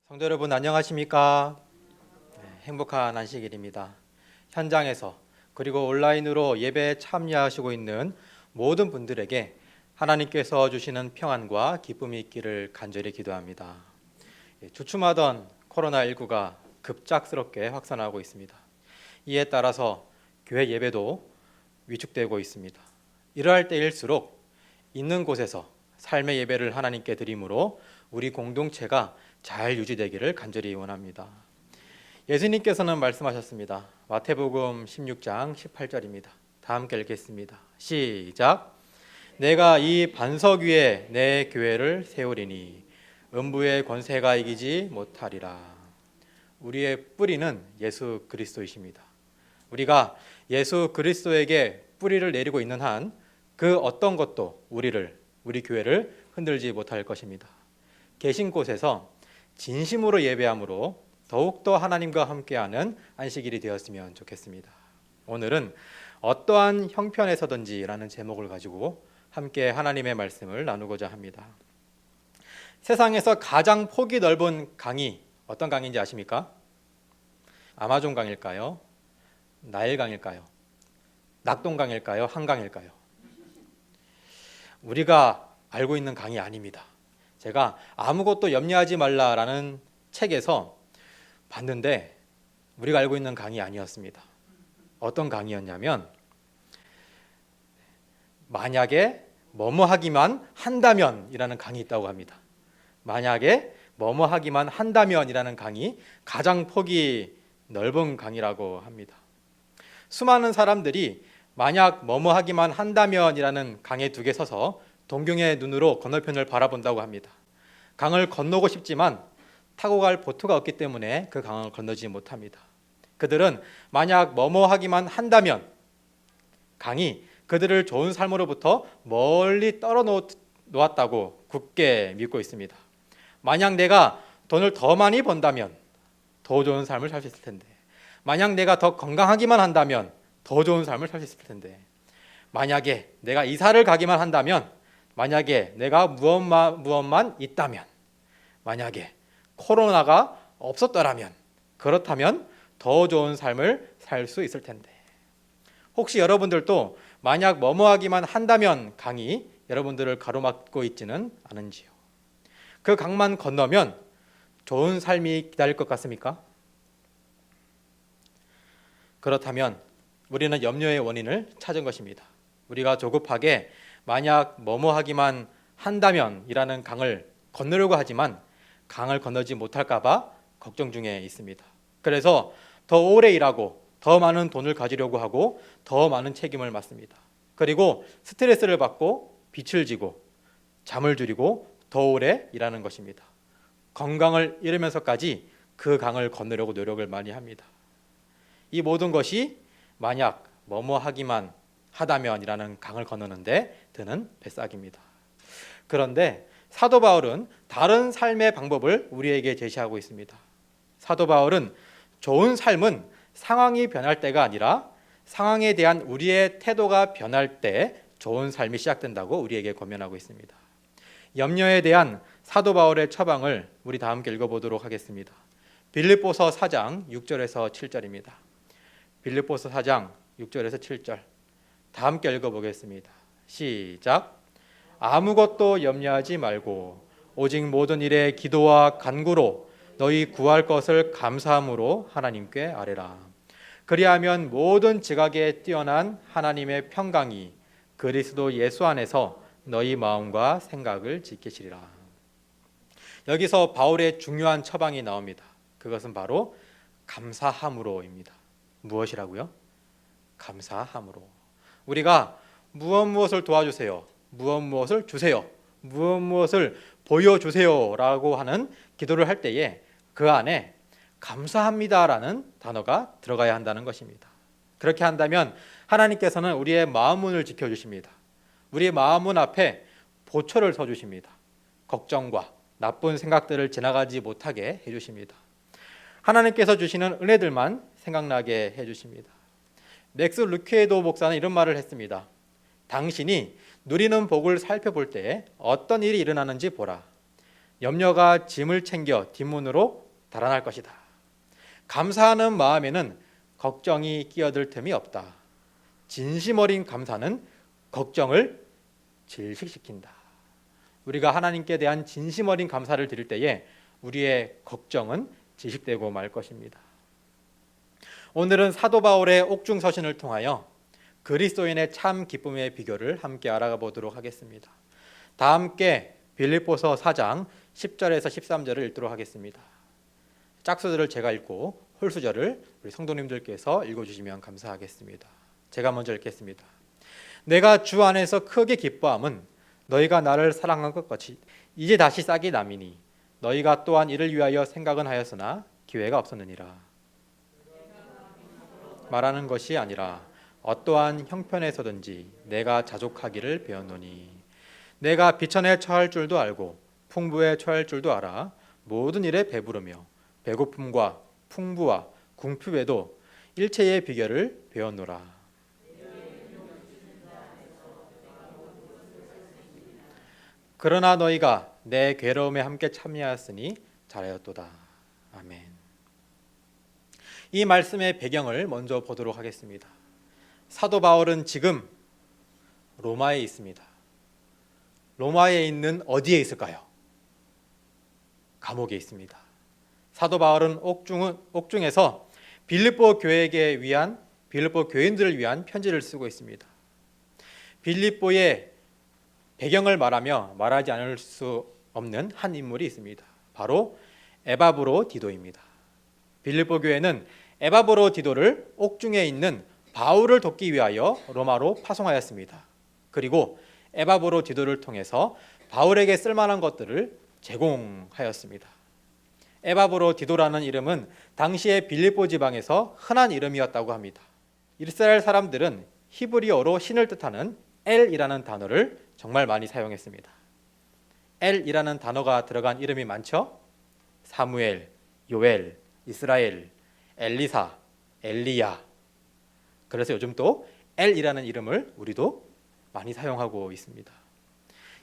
성도 여러분 안녕하십니까? 행복한 안식일입니다. 현장에서 그리고 온라인으로 예배에 참여하시고 있는 모든 분들에게 하나님께서 주시는 평안과 기쁨이 있기를 간절히 기도합니다. 주춤하던 코로나19가 급작스럽게 확산하고 있습니다. 이에 따라서 교회 예배도 위축되고 있습니다. 이러할 때일수록 있는 곳에서 삶의 예배를 하나님께 드림으로 우리 공동체가 잘 유지되기를 간절히 원합니다. 예수님께서는 말씀하셨습니다. 마태복음 16장 18절입니다. 다 함께 읽겠습니다. 시작. 내가 이 반석 위에 내 교회를 세우리니 음부의 권세가 이기지 못하리라. 우리의 뿌리는 예수 그리스도이십니다. 우리가 예수 그리스도에게 뿌리를 내리고 있는 한 그 어떤 것도 우리 교회를 흔들지 못할 것입니다. 계신 곳에서 진심으로 예배함으로 더욱더 하나님과 함께하는 안식일이 되었으면 좋겠습니다. 오늘은 어떠한 형편에서든지라는 제목을 가지고 함께 하나님의 말씀을 나누고자 합니다. 세상에서 가장 폭이 넓은 강이 어떤 강인지 아십니까? 아마존 강일까요? 나일 강일까요? 낙동강일까요? 한강일까요? 우리가 알고 있는 강이 아닙니다. 제가 아무것도 염려하지 말라라는 책에서 봤는데 우리가 알고 있는 강이 아니었습니다. 어떤 강이었냐면 만약에 뭐뭐 하기만 한다면이라는 강이 있다고 합니다. 만약에 뭐뭐 하기만 한다면이라는 강이 가장 폭이 넓은 강이라고 합니다. 수많은 사람들이 만약 뭐뭐 하기만 한다면이라는 강에 두 개 서서 동경의 눈으로 건너편을 바라본다고 합니다. 강을 건너고 싶지만 타고 갈 보트가 없기 때문에 그 강을 건너지 못합니다. 그들은 만약 뭐뭐 하기만 한다면 강이 그들을 좋은 삶으로부터 멀리 떨어놓았다고 굳게 믿고 있습니다. 만약 내가 돈을 더 많이 번다면 더 좋은 삶을 살 수 있을 텐데, 만약 내가 더 건강하기만 한다면 더 좋은 삶을 살 수 있을 텐데, 만약에 내가 이사를 가기만 한다면, 만약에 내가 무엇만 있다면, 만약에 코로나가 없었더라면, 그렇다면 더 좋은 삶을 살 수 있을 텐데. 혹시 여러분들도 만약 뭐뭐 하기만 한다면 강이 여러분들을 가로막고 있지는 않은지요? 그 강만 건너면 좋은 삶이 기다릴 것 같습니까? 그렇다면 우리는 염려의 원인을 찾은 것입니다. 우리가 조급하게 만약 뭐뭐 하기만 한다면이라는 강을 건너려고 하지만 강을 건너지 못할까 봐 걱정 중에 있습니다. 그래서 더 오래 일하고 더 많은 돈을 가지려고 하고 더 많은 책임을 맡습니다. 그리고 스트레스를 받고 빛을 지고 잠을 줄이고 더 오래 일하는 것입니다. 건강을 잃으면서까지 그 강을 건너려고 노력을 많이 합니다. 이 모든 것이 만약 뭐뭐 하기만 하다면이라는 강을 건너는데 드는 뱃삭입니다. 그런데 사도 바울은 다른 삶의 방법을 우리에게 제시하고 있습니다. 사도 바울은 좋은 삶은 상황이 변할 때가 아니라 상황에 대한 우리의 태도가 변할 때 좋은 삶이 시작된다고 우리에게 권면하고 있습니다. 염려에 대한 사도 바울의 처방을 우리 다 함께 읽어보도록 하겠습니다. 빌립보서 4장 6절에서 7절입니다. 빌립보서 4장 6절에서 7절 다 함께 읽어보겠습니다. 시작. 아무것도 염려하지 말고 오직 모든 일에 기도와 간구로 너희 구할 것을 감사함으로 하나님께 아뢰라. 그리하면 모든 지각에 뛰어난 하나님의 평강이 그리스도 예수 안에서 너희 마음과 생각을 지키시리라. 여기서 바울의 중요한 처방이 나옵니다. 그것은 바로 감사함으로입니다. 무엇이라고요? 감사함으로. 우리가 무엇을 도와주세요, 무엇을 주세요, 무엇을 보여주세요 라고 하는 기도를 할 때에 그 안에 감사합니다라는 단어가 들어가야 한다는 것입니다. 그렇게 한다면 하나님께서는 우리의 마음문을 지켜주십니다. 우리의 마음문 앞에 보초를 서주십니다. 걱정과 나쁜 생각들을 지나가지 못하게 해주십니다. 하나님께서 주시는 은혜들만 생각나게 해주십니다. 맥스 루케도 목사는 이런 말을 했습니다. 당신이 누리는 복을 살펴볼 때 어떤 일이 일어나는지 보라. 염려가 짐을 챙겨 뒷문으로 달아날 것이다. 감사하는 마음에는 걱정이 끼어들 틈이 없다. 진심 어린 감사는 걱정을 질식시킨다. 우리가 하나님께 대한 진심 어린 감사를 드릴 때에 우리의 걱정은 질식되고 말 것입니다. 오늘은 사도 바울의 옥중 서신을 통하여 그리스도인의 참 기쁨의 비결을 함께 알아가 보도록 하겠습니다. 다 함께 빌립보서 4장 10절에서 13절을 읽도록 하겠습니다. 짝수들을 제가 읽고 홀수절을 우리 성도님들께서 읽어주시면 감사하겠습니다. 제가 먼저 읽겠습니다. 내가 주 안에서 크게 기뻐함은 너희가 나를 사랑한 것 같이 이제 다시 싹이 남이니 너희가 또한 이를 위하여 생각은 하였으나 기회가 없었느니라. 말하는 것이 아니라 어떠한 형편에서든지 내가 자족하기를 배웠노니 내가 비천에 처할 줄도 알고 풍부에 처할 줄도 알아 모든 일에 배부르며 배고픔과 풍부와 궁핍에도 일체의 비결을 배웠노라. 그러나 너희가 내 괴로움에 함께 참여하였으니 잘하였도다. 아멘. 이 말씀의 배경을 먼저 보도록 하겠습니다. 사도 바울은 지금 로마에 있습니다. 로마에 있는 어디에 있을까요? 감옥에 있습니다. 사도 바울은 옥중에서 빌립보 교인들을 위한 편지를 쓰고 있습니다. 빌립보의 배경을 말하며 말하지 않을 수 없는 한 인물이 있습니다. 바로 에바브로 디도입니다. 빌립보 교회는 에바브로 디도를 옥중에 있는 바울을 돕기 위하여 로마로 파송하였습니다. 그리고 에바브로 디도를 통해서 바울에게 쓸만한 것들을 제공하였습니다. 에바브로 디도라는 이름은 당시의 빌립보 지방에서 흔한 이름이었다고 합니다. 이스라엘 사람들은 히브리어로 신을 뜻하는 엘이라는 단어를 정말 많이 사용했습니다. 엘이라는 단어가 들어간 이름이 많죠? 사무엘, 요엘, 이스라엘, 엘리사, 엘리야. 그래서 요즘 또 엘이라는 이름을 우리도 많이 사용하고 있습니다.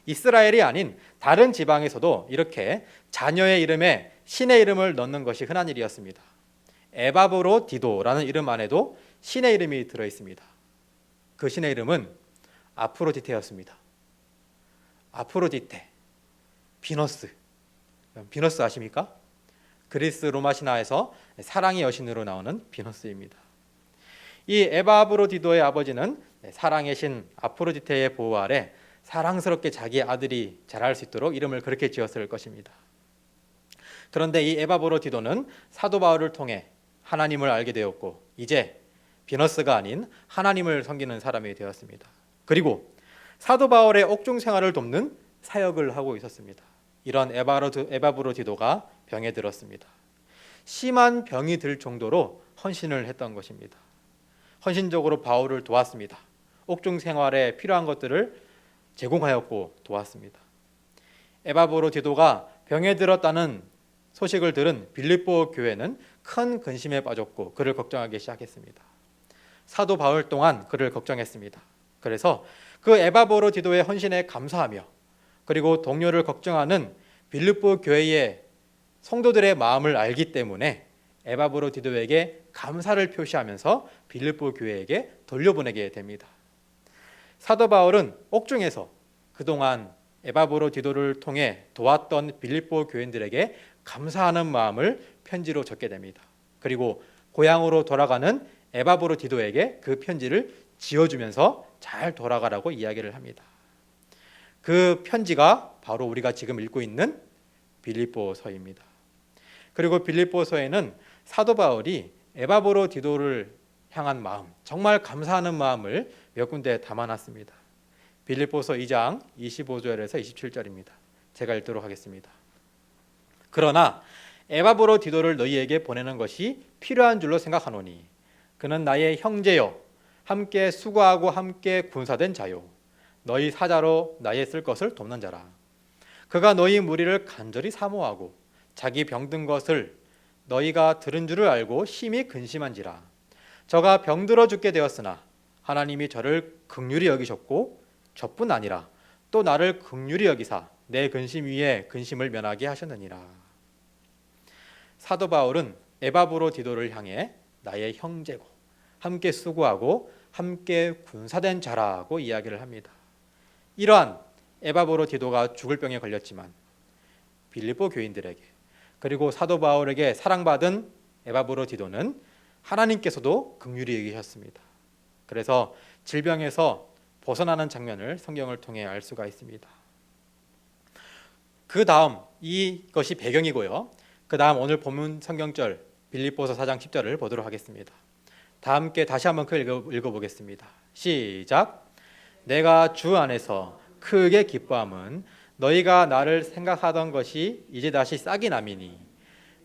이스라엘이 아닌 다른 지방에서도 이렇게 자녀의 이름에 신의 이름을 넣는 것이 흔한 일이었습니다. 에바브로 디도라는 이름 안에도 신의 이름이 들어 있습니다. 그 신의 이름은 아프로디테였습니다. 아프로디테, 비너스. 비너스 아십니까? 그리스 로마 신화에서 사랑의 여신으로 나오는 비너스입니다. 이 에바브로디도의 아버지는 사랑의 신 아프로디테의 보호 아래 사랑스럽게 자기의 아들이 자랄 수 있도록 이름을 그렇게 지었을 것입니다. 그런데 이 에바브로디도는 사도 바울을 통해 하나님을 알게 되었고 이제 비너스가 아닌 하나님을 섬기는 사람이 되었습니다. 그리고 사도 바울의 옥중 생활을 돕는 사역을 하고 있었습니다. 이런 에바브로디도가 병에 들었습니다. 심한 병이 들 정도로 헌신을 했던 것입니다. 헌신적으로 바울을 도왔습니다. 옥중 생활에 필요한 것들을 제공하였고 도왔습니다. 에바브로디도가 병에 들었다는 소식을 들은 빌립보 교회는 큰 근심에 빠졌고 그를 걱정하기 시작했습니다. 사도 바울 또한 그를 걱정했습니다. 그래서 그 에바브로디도의 헌신에 감사하며 그리고 동료를 걱정하는 빌립보 교회의 성도들의 마음을 알기 때문에 에바브로디도에게 감사를 표시하면서 빌립보 교회에게 돌려보내게 됩니다. 사도 바울은 옥중에서 그동안 에바브로디도를 통해 도왔던 빌립보 교인들에게 감사하는 마음을 편지로 적게 됩니다. 그리고 고향으로 돌아가는 에바브로디도에게 그 편지를 지어주면서 잘 돌아가라고 이야기를 합니다. 그 편지가 바로 우리가 지금 읽고 있는 빌립보서입니다. 그리고 빌립보서에는 사도 바울이 에바브로디도를 향한 마음, 정말 감사하는 마음을 몇 군데 담아놨습니다. 빌립보서 2장 25절에서 27절입니다. 제가 읽도록 하겠습니다. 그러나 에바브로디도를 너희에게 보내는 것이 필요한 줄로 생각하노니 그는 나의 형제요 함께 수고하고 함께 군사된 자요 너희 사자로 나의 쓸 것을 돕는 자라. 그가 너희 무리를 간절히 사모하고 자기 병든 것을 너희가 들은 줄을 알고 심히 근심한지라. 저가 병들어 죽게 되었으나 하나님이 저를 긍휼히 여기셨고 저뿐 아니라 또 나를 긍휼히 여기사 내 근심 위에 근심을 면하게 하셨느니라. 사도 바울은 에바브로디도를 향해 나의 형제고 함께 수고하고 함께 군사된 자라고 이야기를 합니다. 이러한 에바브로디도가 죽을 병에 걸렸지만 빌립보 교인들에게 그리고 사도 바울에게 사랑받은 에바브로디도는 하나님께서도 긍휼히 여기셨습니다. 그래서 질병에서 벗어나는 장면을 성경을 통해 알 수가 있습니다. 그 다음 이것이 배경이고요. 그 다음 오늘 본문 성경절 빌립보서 4장 10절을 보도록 하겠습니다. 다 함께 다시 한번 읽어보겠습니다. 시작. 내가 주 안에서 크게 기뻐함은 너희가 나를 생각하던 것이 이제 다시 싹이 남이니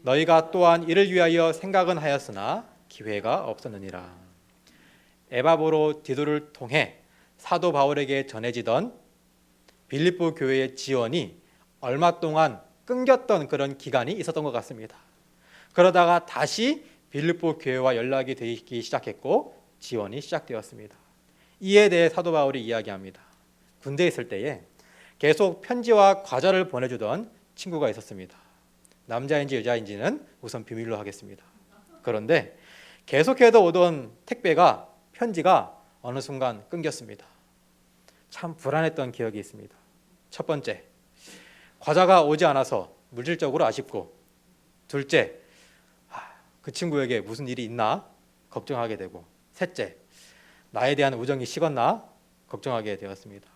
너희가 또한 이를 위하여 생각은 하였으나 기회가 없었느니라. 에바브로디도를 통해 사도 바울에게 전해지던 빌립보 교회의 지원이 얼마 동안 끊겼던 그런 기간이 있었던 것 같습니다. 그러다가 다시 빌립보 교회와 연락이 되기 시작했고 지원이 시작되었습니다. 이에 대해 사도 바울이 이야기합니다. 군대에 있을 때에 계속 편지와 과자를 보내주던 친구가 있었습니다. 남자인지 여자인지는 우선 비밀로 하겠습니다. 그런데 계속해서 오던 택배가 편지가 어느 순간 끊겼습니다. 참 불안했던 기억이 있습니다. 첫 번째, 과자가 오지 않아서 물질적으로 아쉽고, 둘째, 그 친구에게 무슨 일이 있나 걱정하게 되고, 셋째, 나에 대한 우정이 식었나 걱정하게 되었습니다.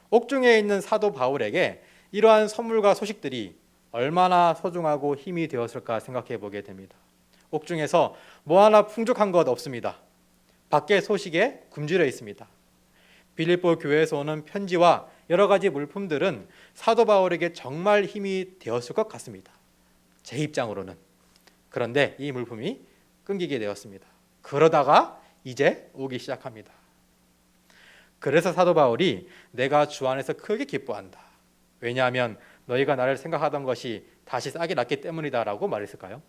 옥중에 있는 사도 바울에게 이러한 선물과 소식들이 얼마나 소중하고 힘이 되었을까 생각해 보게 됩니다. 옥중에서 뭐 하나 풍족한 것 없습니다. 밖에 소식에 굶주려 있습니다. 빌립보 교회에서 오는 편지와 여러 가지 물품들은 사도 바울에게 정말 힘이 되었을 것 같습니다. 제 입장으로는. 그런데 이 물품이 끊기게 되었습니다. 그러다가 이제 오기 시작합니다. 그래서 사도 바울이 내가 주 안에서 크게 기뻐한다. 왜냐하면 너희가 나를 생각하던 것이 다시 싹이 났기 때문이다라고 말했을까요?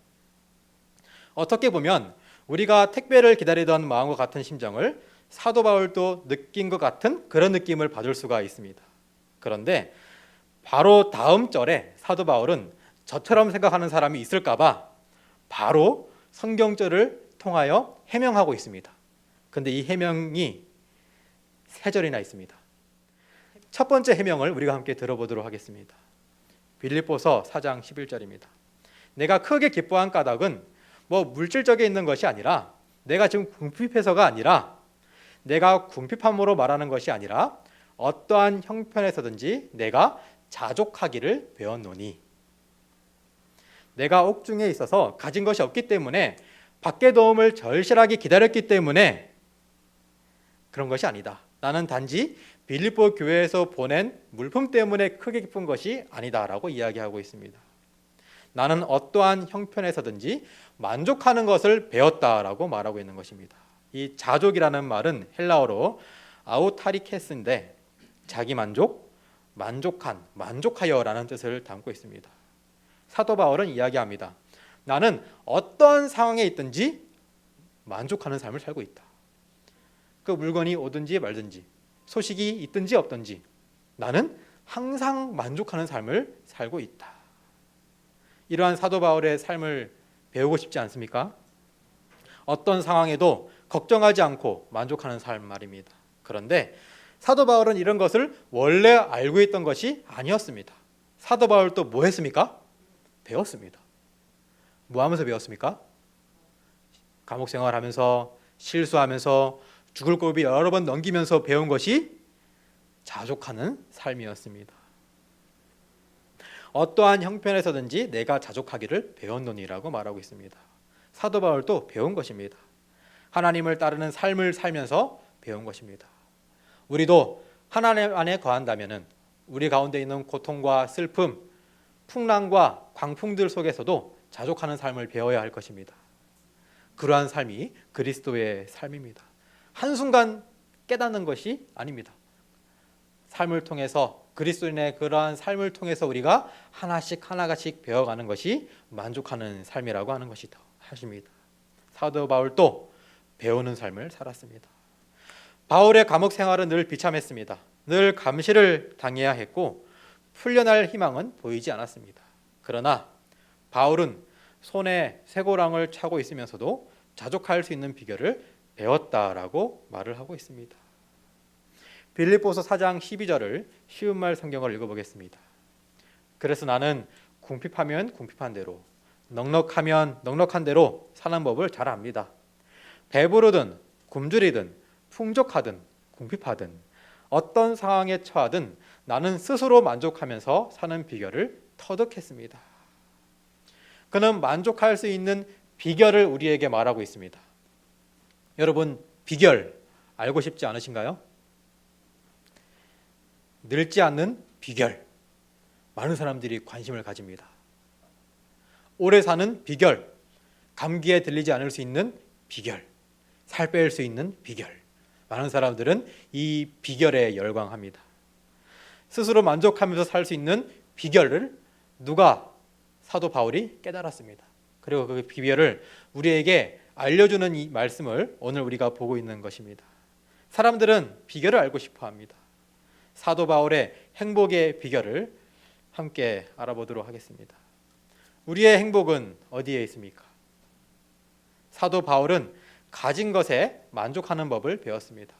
어떻게 보면 우리가 택배를 기다리던 마음과 같은 심정을 사도 바울도 느낀 것 같은 그런 느낌을 받을 수가 있습니다. 그런데 바로 다음 절에 사도 바울은 저처럼 생각하는 사람이 있을까 봐 바로 성경절을 통하여 해명하고 있습니다. 근데 이 해명이 세 절이나 있습니다. 첫 번째 해명을 우리가 함께 들어보도록 하겠습니다. 빌립보서 4장 11절입니다. 내가 크게 기뻐한 까닭은 물질적에 있는 것이 아니라 내가 지금 궁핍해서가 아니라 내가 궁핍함으로 말하는 것이 아니라 어떠한 형편에서든지 내가 자족하기를 배웠노니 내가 옥중에 있어서 가진 것이 없기 때문에 밖의 도움을 절실하게 기다렸기 때문에 그런 것이 아니다. 나는 단지 빌립보 교회에서 보낸 물품 때문에 크게 기쁜 것이 아니다라고 이야기하고 있습니다. 나는 어떠한 형편에서든지 만족하는 것을 배웠다라고 말하고 있는 것입니다. 이 자족이라는 말은 헬라어로 아우타리케스인데 자기 만족, 만족한, 만족하여라는 뜻을 담고 있습니다. 사도 바울은 이야기합니다. 나는 어떠한 상황에 있든지 만족하는 삶을 살고 있다. 그 물건이 오든지 말든지 소식이 있든지 없든지 나는 항상 만족하는 삶을 살고 있다. 이러한 사도 바울의 삶을 배우고 싶지 않습니까? 어떤 상황에도 걱정하지 않고 만족하는 삶 말입니다. 그런데 사도 바울은 이런 것을 원래 알고 있던 것이 아니었습니다. 사도 바울 또 뭐 했습니까? 배웠습니다. 뭐 하면서 배웠습니까? 감옥 생활하면서 실수하면서 죽을 고비 여러 번 넘기면서 배운 것이 자족하는 삶이었습니다. 어떠한 형편에서든지 내가 자족하기를 배웠노니라고 말하고 있습니다. 사도 바울도 배운 것입니다. 하나님을 따르는 삶을 살면서 배운 것입니다. 우리도 하나님 안에 거한다면 우리 가운데 있는 고통과 슬픔, 풍랑과 광풍들 속에서도 자족하는 삶을 배워야 할 것입니다. 그러한 삶이 그리스도의 삶입니다. 한순간 깨닫는 것이 아닙니다. 삶을 통해서 그리스도인의 그러한 삶을 통해서 우리가 하나씩 배워가는 것이 만족하는 삶이라고 하는 것입니다. 사도 바울도 배우는 삶을 살았습니다. 바울의 감옥 생활은 늘 비참했습니다. 늘 감시를 당해야 했고 풀려날 희망은 보이지 않았습니다. 그러나 바울은 손에 쇠고랑을 차고 있으면서도 자족할 수 있는 비결을 배웠다라고 말을 하고 있습니다. 빌립보서 4장 12절을 쉬운 말 성경을 읽어보겠습니다. 그래서 나는 궁핍하면 궁핍한 대로, 넉넉하면 넉넉한 대로 사는 법을 잘 압니다. 배부르든 굶주리든 풍족하든 궁핍하든 어떤 상황에 처하든 나는 스스로 만족하면서 사는 비결을 터득했습니다. 그는 만족할 수 있는 비결을 우리에게 말하고 있습니다. 여러분, 비결 알고 싶지 않으신가요? 늙지 않는 비결, 많은 사람들이 관심을 가집니다. 오래 사는 비결, 감기에 들리지 않을 수 있는 비결, 살 뺄 수 있는 비결, 많은 사람들은 이 비결에 열광합니다. 스스로 만족하면서 살 수 있는 비결을 누가? 사도 바울이 깨달았습니다. 그리고 그 비결을 우리에게 알려주는 이 말씀을 오늘 우리가 보고 있는 것입니다. 사람들은 비결을 알고 싶어 합니다. 사도 바울의 행복의 비결을 함께 알아보도록 하겠습니다. 우리의 행복은 어디에 있습니까? 사도 바울은 가진 것에 만족하는 법을 배웠습니다.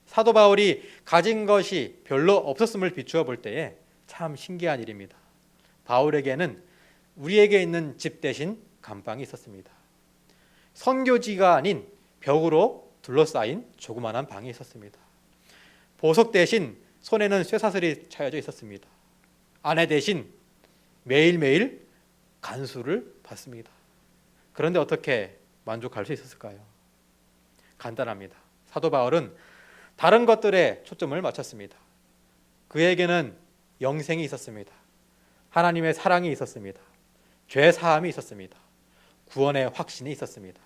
사도 바울이 가진 것이 별로 없었음을 비추어 볼 때에 참 신기한 일입니다. 바울에게는 우리에게 있는 집 대신 감방이 있었습니다. 선교지가 아닌 벽으로 둘러싸인 조그마한 방이 있었습니다. 보석 대신 손에는 쇠사슬이 차여져 있었습니다. 아내 대신 매일매일 간수를 받습니다. 그런데 어떻게 만족할 수 있었을까요? 간단합니다. 사도 바울은 다른 것들에 초점을 맞췄습니다. 그에게는 영생이 있었습니다. 하나님의 사랑이 있었습니다. 죄 사함이 있었습니다. 구원의 확신이 있었습니다.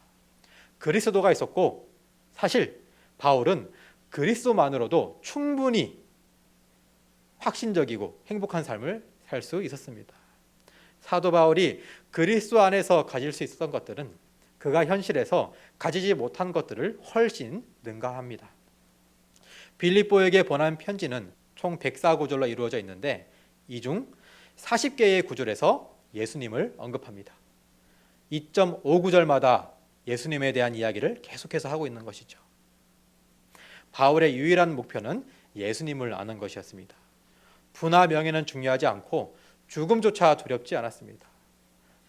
그리스도가 있었고, 사실 바울은 그리스도만으로도 충분히 확신적이고 행복한 삶을 살 수 있었습니다. 사도 바울이 그리스도 안에서 가질 수 있었던 것들은 그가 현실에서 가지지 못한 것들을 훨씬 능가합니다. 빌립보에게 보낸 편지는 총 104구절로 이루어져 있는데 이 중 40개의 구절에서 예수님을 언급합니다. 2.5구절마다 예수님에 대한 이야기를 계속해서 하고 있는 것이죠. 바울의 유일한 목표는 예수님을 아는 것이었습니다. 부나 명예는 중요하지 않고 죽음조차 두렵지 않았습니다.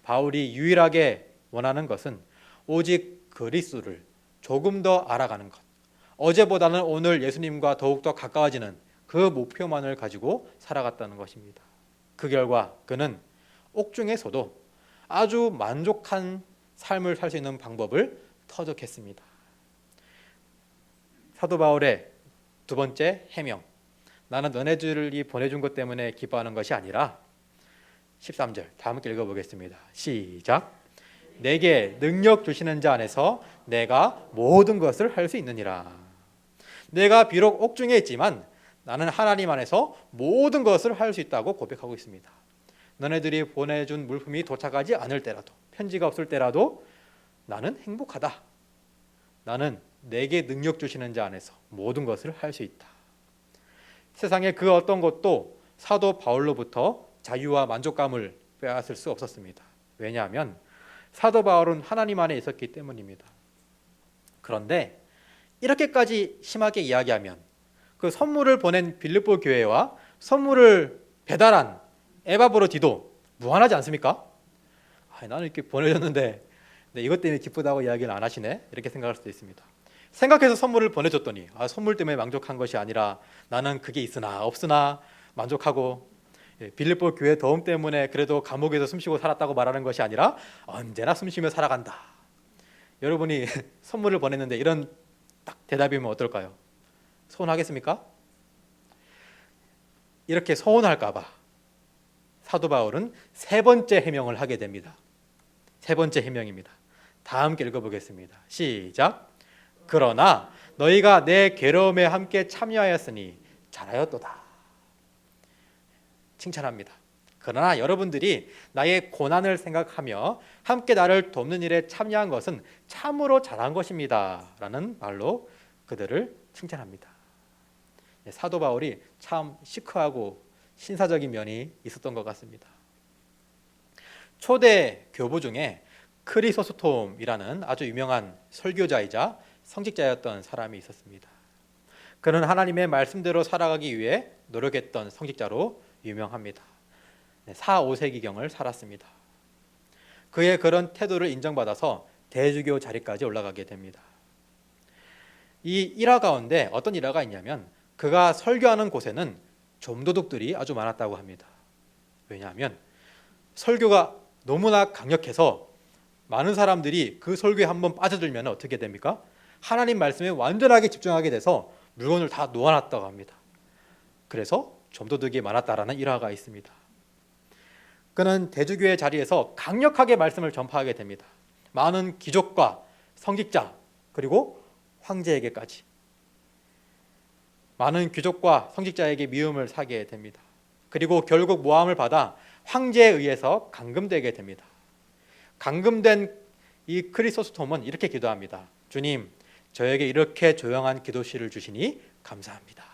바울이 유일하게 원하는 것은 오직 그리스도를 조금 더 알아가는 것, 어제보다는 오늘 예수님과 더욱더 가까워지는 그 목표만을 가지고 살아갔다는 것입니다. 그 결과 그는 옥중에서도 아주 만족한 삶을 살 수 있는 방법을 터득했습니다. 사도 바울의 두 번째 해명, 나는 너네들이 보내준 것 때문에 기뻐하는 것이 아니라 13절 다 함께 읽어보겠습니다. 시작. 내게 능력 주시는 자 안에서 내가 모든 것을 할 수 있느니라. 내가 비록 옥중에 있지만 나는 하나님 안에서 모든 것을 할 수 있다고 고백하고 있습니다. 너네들이 보내준 물품이 도착하지 않을 때라도, 편지가 없을 때라도 나는 행복하다. 나는 내게 능력 주시는 자 안에서 모든 것을 할 수 있다. 세상의 그 어떤 것도 사도 바울로부터 자유와 만족감을 빼앗을 수 없었습니다. 왜냐하면 사도 바울은 하나님 안에 있었기 때문입니다. 그런데 이렇게까지 심하게 이야기하면 그 선물을 보낸 빌립보 교회와 선물을 배달한 에바브로디도 무한하지 않습니까? 나는 이렇게 보내줬는데 이것 때문에 기쁘다고 이야기를 안 하시네, 이렇게 생각할 수도 있습니다. 생각해서 선물을 보내줬더니 선물 때문에 만족한 것이 아니라 나는 그게 있으나 없으나 만족하고, 빌립보 교회 도움 때문에 그래도 감옥에서 숨쉬고 살았다고 말하는 것이 아니라 언제나 숨쉬며 살아간다. 여러분이 선물을 보냈는데 이런 딱 대답이면 어떨까요? 서운하겠습니까? 이렇게 서운할까 봐 사도 바울은 세 번째 해명을 하게 됩니다. 세 번째 해명입니다. 다 함께 읽어보겠습니다. 시작. 그러나 너희가 내 괴로움에 함께 참여하였으니 잘하였도다. 칭찬합니다. 그러나 여러분들이 나의 고난을 생각하며 함께 나를 돕는 일에 참여한 것은 참으로 잘한 것입니다. 라는 말로 그들을 칭찬합니다. 사도 바울이 참 시크하고 신사적인 면이 있었던 것 같습니다. 초대 교부 중에 크리소스톰이라는 아주 유명한 설교자이자 성직자였던 사람이 있었습니다. 그는 하나님의 말씀대로 살아가기 위해 노력했던 성직자로 유명합니다. 4, 5세기경을 살았습니다. 그의 그런 태도를 인정받아서 대주교 자리까지 올라가게 됩니다. 이 일화 가운데 어떤 일화가 있냐면 그가 설교하는 곳에는 좀도둑들이 아주 많았다고 합니다. 왜냐하면 설교가 너무나 강력해서 많은 사람들이 그 설교에 한번 빠져들면 어떻게 됩니까? 하나님 말씀에 완전하게 집중하게 돼서 물건을 다 놓아놨다고 합니다. 그래서 좀도둑이 많았다라는 일화가 있습니다. 그는 대주교의 자리에서 강력하게 말씀을 전파하게 됩니다. 많은 귀족과 성직자 그리고 황제에게까지 많은 귀족과 성직자에게 미움을 사게 됩니다. 그리고 결국 모함을 받아 황제에 의해서 감금되게 됩니다. 감금된 이 크리소스톰은 이렇게 기도합니다. 주님, 저에게 이렇게 조용한 기도실을 주시니 감사합니다.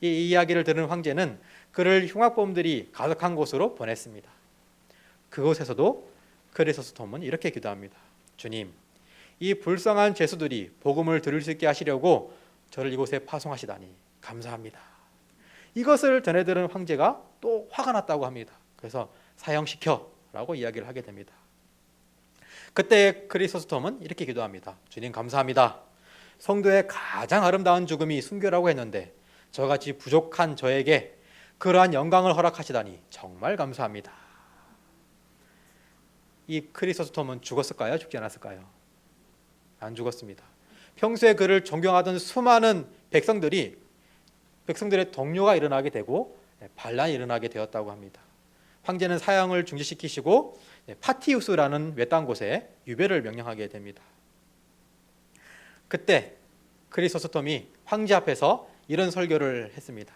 이 이야기를 들은 황제는 그를 흉악범들이 가득한 곳으로 보냈습니다. 그곳에서도 크리소스톰은 이렇게 기도합니다. 주님, 이 불쌍한 죄수들이 복음을 들을 수 있게 하시려고 저를 이곳에 파송하시다니 감사합니다. 이것을 전해들은 황제가 또 화가 났다고 합니다. 그래서 사형시켜라고 이야기를 하게 됩니다. 그때 크리소스톰은 이렇게 기도합니다. 주님 감사합니다. 성도의 가장 아름다운 죽음이 순교라고 했는데 저같이 부족한 저에게 그러한 영광을 허락하시다니 정말 감사합니다. 이 크리소스톰은 죽었을까요? 죽지 않았을까요? 안 죽었습니다. 평소에 그를 존경하던 수많은 백성들의 동요가 일어나게 되고 반란이 일어나게 되었다고 합니다. 황제는 사형을 중지시키시고 파티우스라는 외딴 곳에 유배를 명령하게 됩니다. 그때 크리소스톰이 황제 앞에서 이런 설교를 했습니다.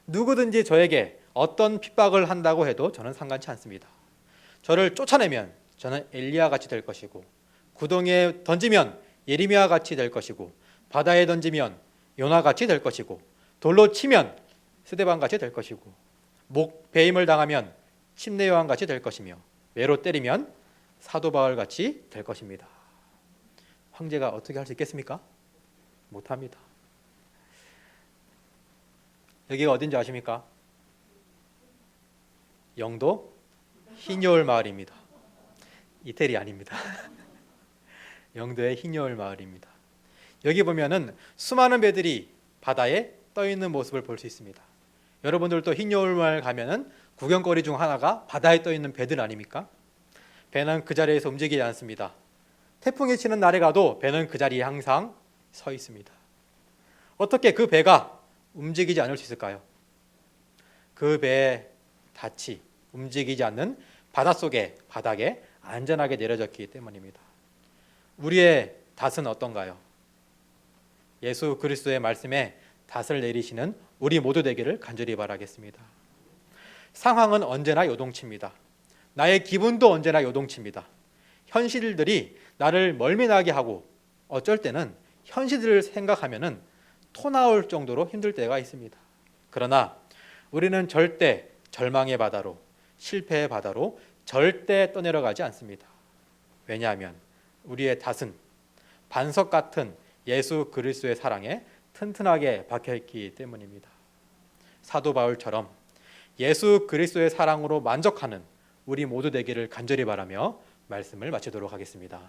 누구든지 저에게 어떤 핍박을 한다고 해도 저는 상관치 않습니다. 저를 쫓아내면 저는 엘리야 같이 될 것이고 구덩이에 던지면 예레미야 같이 될 것이고 바다에 던지면 요나 같이 될 것이고 돌로 치면 스데반 같이 될 것이고 배임을 당하면 침례 요한 같이 될 것이며 매로 때리면 사도 바울 같이 될 것입니다. 황제가 어떻게 할 수 있겠습니까? 못합니다. 여기가 어딘지 아십니까? 영도 흰여울 마을입니다. 이태리 아닙니다. 영도의 흰여울 마을입니다. 여기 보면은 수많은 배들이 바다에 떠 있는 모습을 볼 수 있습니다. 여러분들도 흰여울 마을 가면은 구경거리 중 하나가 바다에 떠 있는 배들 아닙니까? 배는 그 자리에서 움직이지 않습니다. 태풍이 치는 날에 가도 배는 그 자리에 항상 서 있습니다. 어떻게 그 배가 움직이지 않을 수 있을까요? 그 배의 닻이 움직이지 않는 바닥에 안전하게 내려졌기 때문입니다. 우리의 닻은 어떤가요? 예수 그리스도의 말씀에 닻을 내리시는 우리 모두 되기를 간절히 바라겠습니다. 상황은 언제나 요동칩니다. 나의 기분도 언제나 요동칩니다. 현실들이 나를 멀미나게 하고 어쩔 때는 현실들을 생각하면은 토 나올 정도로 힘들 때가 있습니다. 그러나 우리는 절대 절망의 바다로 실패의 바다로 절대 떠내려가지 않습니다. 왜냐하면 우리의 닷은 반석 같은 예수 그리스도의 사랑에 튼튼하게 박혀있기 때문입니다. 사도 바울처럼 예수 그리스도의 사랑으로 만족하는 우리 모두 되기를 간절히 바라며 말씀을 마치도록 하겠습니다.